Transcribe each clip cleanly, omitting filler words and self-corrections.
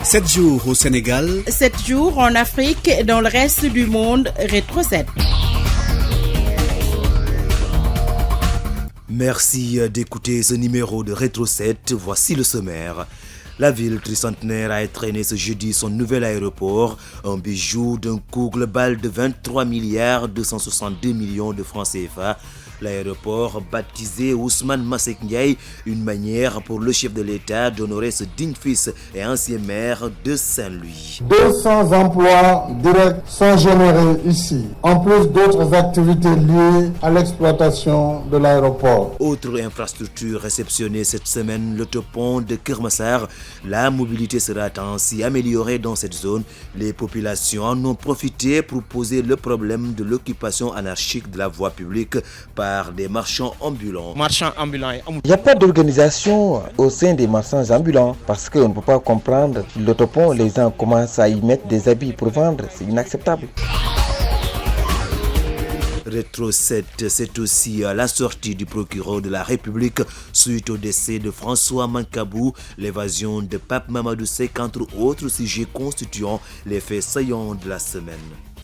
7 jours au Sénégal, 7 jours en Afrique et dans le reste du monde. Rétro 7. Merci d'écouter ce numéro de Rétro 7. Voici le sommaire. La ville tricentenaire a étrenné ce jeudi son nouvel aéroport, un bijou d'un coût global de 23 milliards 262 millions de francs CFA. L'aéroport, baptisé Ousmane Masseck Ndiaye, une manière pour le chef de l'État d'honorer ce digne fils et ancien maire de Saint-Louis. 200 emplois directs sont générés ici, en plus d'autres activités liées à l'exploitation de l'aéroport. Autre infrastructure réceptionnée cette semaine, l'autopont de Keur Massar. La mobilité sera ainsi améliorée dans cette zone. Les populations en ont profité pour poser le problème de l'occupation anarchique de la voie publique par des marchands ambulants. Il n'y a pas d'organisation au sein des marchands ambulants parce qu'on ne peut pas comprendre. L'autopont, les gens commencent à y mettre des habits pour vendre. C'est inacceptable. Rétro 7, c'est aussi la sortie du procureur de la République suite au décès de François Mancabou, l'évasion de Pape Mamadou Seck, entre autres sujets constituant les faits saillants de la semaine.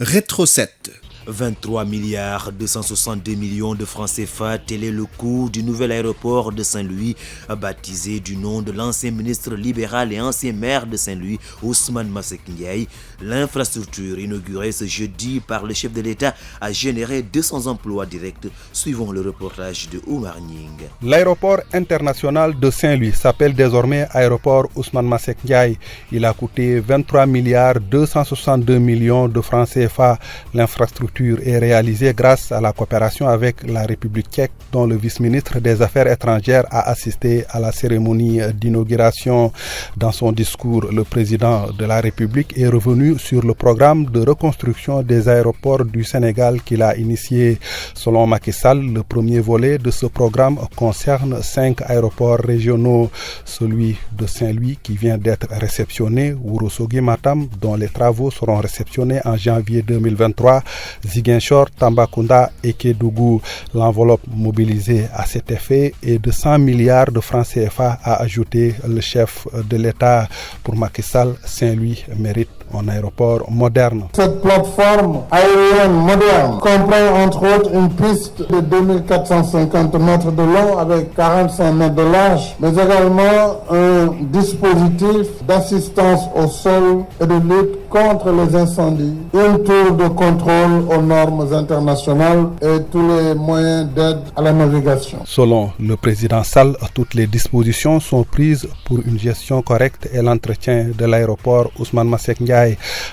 Rétro 7. 23 milliards 262 millions de francs CFA, tel est le coût du nouvel aéroport de Saint-Louis, baptisé du nom de l'ancien ministre libéral et ancien maire de Saint-Louis, Ousmane Masseck Ndiaye. L'infrastructure inaugurée ce jeudi par le chef de l'État a généré 200 emplois directs, suivant le reportage de Oumar Nying. L'aéroport international de Saint-Louis s'appelle désormais aéroport Ousmane Masseck Ndiaye. Il a coûté 23 milliards 262 millions de francs CFA. L'infrastructure est réalisée grâce à la coopération avec la République tchèque, dont le vice-ministre des Affaires étrangères a assisté à la cérémonie d'inauguration. Dans son discours, le président de la République est revenu sur le programme de reconstruction des aéroports du Sénégal qu'il a initié. Selon Macky Sall, le premier volet de ce programme concerne 5 aéroports régionaux. Celui de Saint-Louis qui vient d'être réceptionné, Ourossogui Matam, dont les travaux seront réceptionnés en janvier 2023, Ziguinchor, Tambacounda et Kédougou. L'enveloppe mobilisée à cet effet est de 100 milliards de francs CFA, a ajouté le chef de l'État. Pour Macky Sall, Saint-Louis mérite un aéroport moderne. Cette plateforme aérienne moderne comprend entre autres une piste de 2450 mètres de long avec 45 mètres de large, mais également un dispositif d'assistance au sol et de lutte contre les incendies, une tour de contrôle aux normes internationales et tous les moyens d'aide à la navigation. Selon le président Sall, toutes les dispositions sont prises pour une gestion correcte et l'entretien de l'aéroport Ousmane Masseck Ndiaye.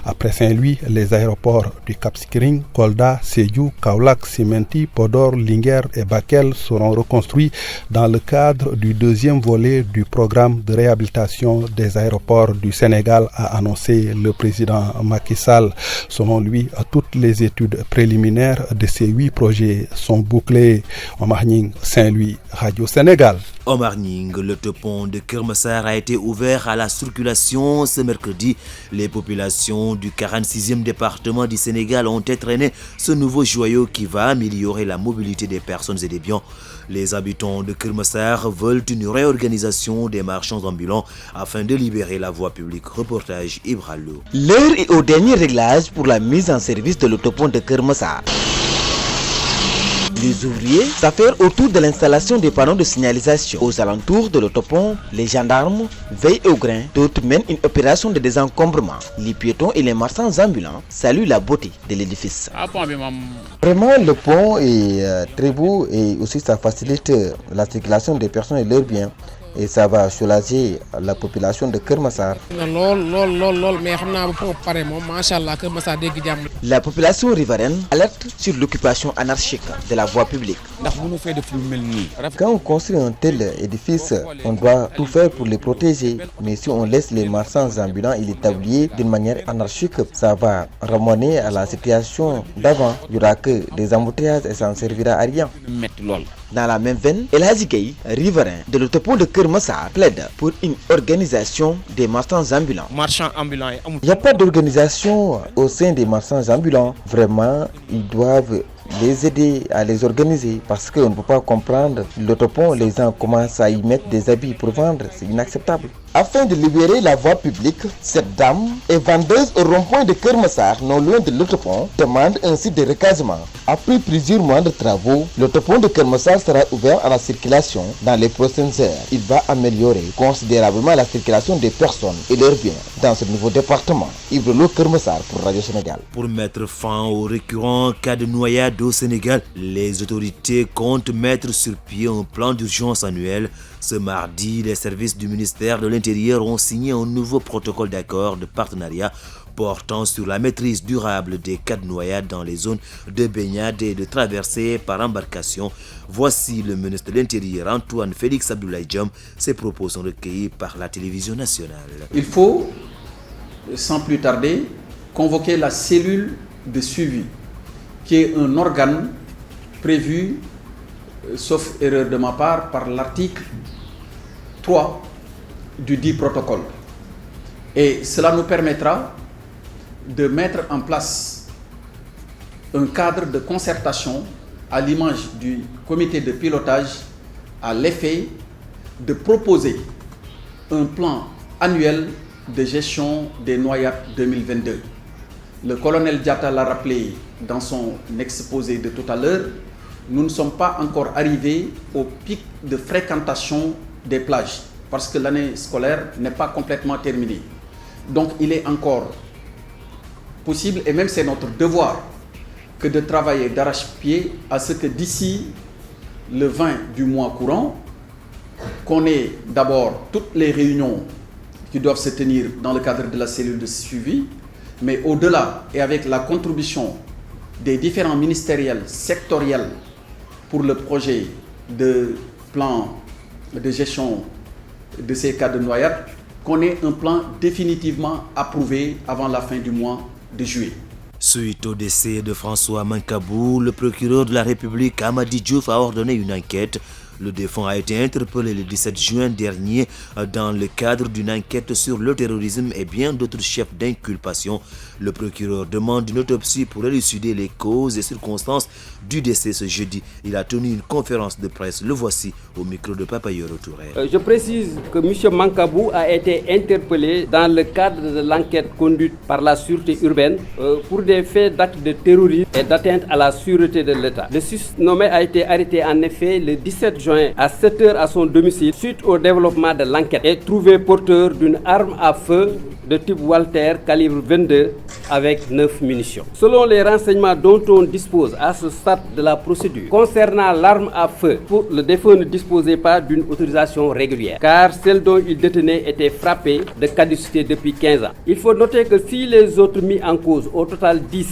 Après Saint-Louis, les aéroports du Cap Skirring, Kolda, Sédhiou, Kaolack, Simenti, Podor, Linguère et Bakel seront reconstruits dans le cadre du deuxième volet du programme de réhabilitation des aéroports du Sénégal, a annoncé le président Macky Sall. Selon lui, toutes les études préliminaires de ces 8 projets sont bouclées. Oumar Nying, Saint-Louis, Radio Sénégal. Oumar Nying, l'autopont de Keur Massar a été ouvert à la circulation ce mercredi. Les populations du 46e département du Sénégal ont étrenné ce nouveau joyau qui va améliorer la mobilité des personnes et des biens. Les habitants de Keur Massar veulent une réorganisation des marchands ambulants afin de libérer la voie publique. Reportage Ibralo. L'heure est au dernier réglage pour la mise en service de l'autopont de Keur Massar. Les ouvriers s'affairent autour de l'installation des panneaux de signalisation. Aux alentours de l'autopont, les gendarmes veillent au grain. D'autres mènent une opération de désencombrement. Les piétons et les marchands ambulants saluent la beauté de l'édifice. Vraiment, le pont est très beau et aussi ça facilite la circulation des personnes et leurs biens. Et ça va soulager la population de Keur Massar. La population riveraine alerte sur l'occupation anarchique de la voie publique. Quand on construit un tel édifice, on doit tout faire pour les protéger. Mais si on laisse les marchands ambulants et les tabliers d'une manière anarchique, ça va ramener à la situation d'avant. Il n'y aura que des embouteillages et ça ne servira à rien. Dans la même veine, El Hadji Gueye, riverain de l'autopont de Keur Massar, plaide pour une organisation des marchands ambulants. Il n'y a pas d'organisation au sein des marchands ambulants. Vraiment, ils doivent les aider à les organiser parce qu'on ne peut pas comprendre l'autopont, les gens commencent à y mettre des habits pour vendre, c'est inacceptable. Afin de libérer la voie publique, cette dame est vendeuse au rond-point de Kermassar, non loin de l'autopont, demande un site de recasement. Après plusieurs mois de travaux, l'autopont de Kermassar sera ouvert à la circulation dans les prochaines heures. Il va améliorer considérablement la circulation des personnes et leurs biens dans ce nouveau département. Ibrelo Kermassar pour Radio Sénégal. Pour mettre fin aux récurrents cas de noyade au Sénégal, les autorités comptent mettre sur pied un plan d'urgence annuel. Ce mardi, les services du ministère de l'Intérieur ont signé un nouveau protocole d'accord de partenariat portant sur la maîtrise durable des cas de noyade dans les zones de baignade et de traversée par embarcation. Voici le ministre de l'Intérieur, Antoine Félix Abdoulaye Diome. Ses propos sont recueillis par la télévision nationale. Il faut, sans plus tarder, convoquer la cellule de suivi, qui est un organe prévu, sauf erreur de ma part, par l'article 3 du dit protocole. Et cela nous permettra de mettre en place un cadre de concertation à l'image du comité de pilotage à l'effet de proposer un plan annuel de gestion des noyades 2022. Le colonel Diatta l'a rappelé dans son exposé de tout à l'heure, nous ne sommes pas encore arrivés au pic de fréquentation des plages parce que l'année scolaire n'est pas complètement terminée. Donc il est encore possible, et même c'est notre devoir, que de travailler d'arrache-pied à ce que d'ici le 20 du mois courant, qu'on ait d'abord toutes les réunions qui doivent se tenir dans le cadre de la cellule de suivi, mais au-delà et avec la contribution des différents ministériels sectoriels pour le projet de plan de gestion de ces cas de noyade, qu'on ait un plan définitivement approuvé avant la fin du mois de juillet. Suite au décès de François Mancabou, le procureur de la République Amady Diouf a ordonné une enquête. Le défunt a été interpellé le 17 juin dernier dans le cadre d'une enquête sur le terrorisme et bien d'autres chefs d'inculpation. Le procureur demande une autopsie pour élucider les causes et circonstances du décès ce jeudi. Il a tenu une conférence de presse. Le voici au micro de Papayoro Touré. Je précise que M. Mancabou a été interpellé dans le cadre de l'enquête conduite par la sûreté urbaine pour des faits d'actes de terrorisme et d'atteinte à la sûreté de l'État. Le susnommé a été arrêté en effet le 17 juin à 7h à son domicile suite au développement de l'enquête et trouvé porteur d'une arme à feu de type Walter calibre 22 avec 9 munitions. Selon les renseignements dont on dispose à ce stade de la procédure, concernant l'arme à feu, le défunt ne disposait pas d'une autorisation régulière car celle dont il détenait était frappée de caducité depuis 15 ans. Il faut noter que si les autres mis en cause, au total 10,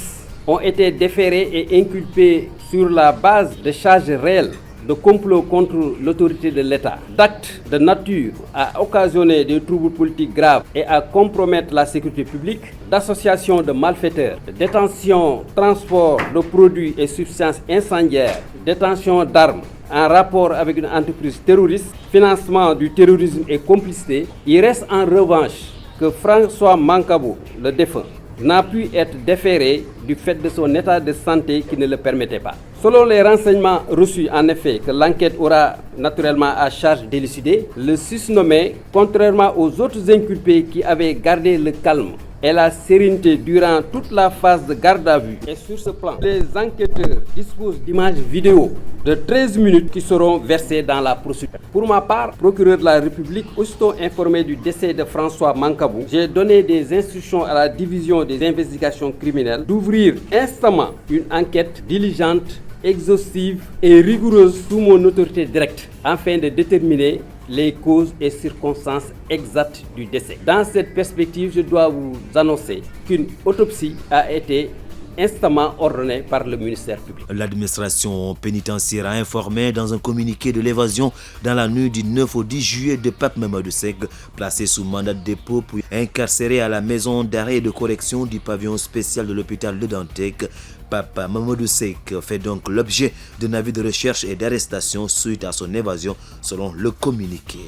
ont été déférés et inculpés sur la base de charges réelles de complot contre l'autorité de l'État, d'actes de nature à occasionner des troubles politiques graves et à compromettre la sécurité publique, d'association de malfaiteurs, de détention, transport de produits et substances incendiaires, détention d'armes en rapport avec une entreprise terroriste, financement du terrorisme et complicité, il reste en revanche que François Mancabou, le défunt, n'a pu être déféré du fait de son état de santé qui ne le permettait pas. Selon les renseignements reçus, en effet, que l'enquête aura naturellement à charge d'élucider, le susnommé, contrairement aux autres inculpés qui avaient gardé le calme et la sérénité durant toute la phase de garde à vue. Et sur ce plan, les enquêteurs disposent d'images vidéo de 13 minutes qui seront versées dans la procédure. Pour ma part, procureur de la République, aussitôt informé du décès de François Mancabou, j'ai donné des instructions à la division des investigations criminelles d'ouvrir instamment une enquête diligente, exhaustive et rigoureuse sous mon autorité directe afin de déterminer les causes et circonstances exactes du décès. Dans cette perspective, je dois vous annoncer qu'une autopsie a été instamment ordonnée par le ministère public. L'administration pénitentiaire a informé dans un communiqué de l'évasion dans la nuit du 9 au 10 juillet de Pape Mamadou Seck, placé sous mandat de dépôt puis incarcéré à la maison d'arrêt et de correction du pavillon spécial de l'hôpital de Dantec. Papa Mamadou Seck fait donc l'objet d'un avis de recherche et d'arrestation suite à son évasion selon le communiqué.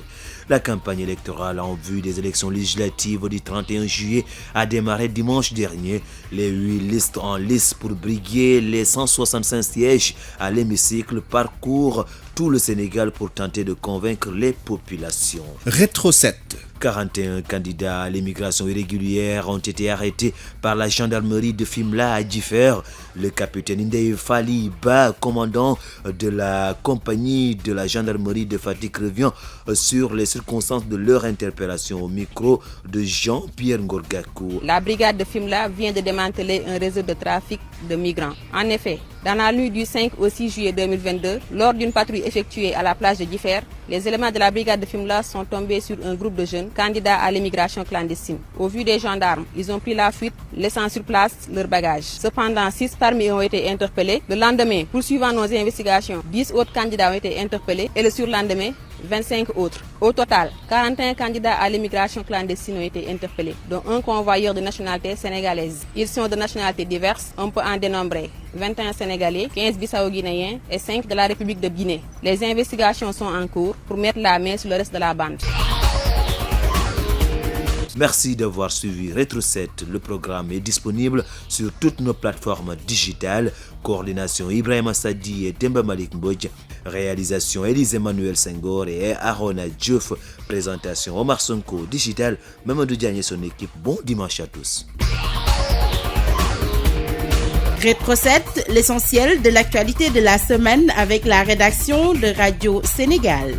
La campagne électorale en vue des élections législatives du 31 juillet a démarré dimanche dernier. Les 8 listes en lice pour briguer les 165 sièges à l'hémicycle parcourent tout le Sénégal pour tenter de convaincre les populations. Rétro 7. 41 candidats à l'immigration irrégulière ont été arrêtés par la gendarmerie de Fimela à Differ. Le capitaine Ndeye Fali Ba, commandant de la compagnie de la gendarmerie de Fatick, revient sur les circonstances de leur interpellation au micro de Jean-Pierre Ngorgakou. La brigade de Fimela vient de démanteler un réseau de trafic de migrants. En effet, dans la nuit du 5 au 6 juillet 2022, lors d'une patrouille effectuée à la plage de Differ, les éléments de la brigade de Fimela sont tombés sur un groupe de jeunes candidats à l'immigration clandestine. Au vu des gendarmes, ils ont pris la fuite, laissant sur place leurs bagages. Cependant, 6 parmi eux ont été interpellés. Le lendemain, poursuivant nos investigations, 10 autres candidats ont été interpellés et le surlendemain, 25 autres. Au total, 41 candidats à l'immigration clandestine ont été interpellés, dont un convoyeur de nationalité sénégalaise. Ils sont de nationalités diverses, on peut en dénombrer 21 Sénégalais, 15 Bissau-Guinéens et 5 de la République de Guinée. Les investigations sont en cours pour mettre la main sur le reste de la bande. Merci d'avoir suivi Rétro 7. Le programme est disponible sur toutes nos plateformes digitales. Coordination Ibrahima Sadi et Demba Malik Mbodj. Réalisation Élise Emmanuel Senghor et Arona Diouf. Présentation Omar Sonko Digital. Mamadou Diagne et son équipe. Bon dimanche à tous. Rétro 7, l'essentiel de l'actualité de la semaine avec la rédaction de Radio Sénégal.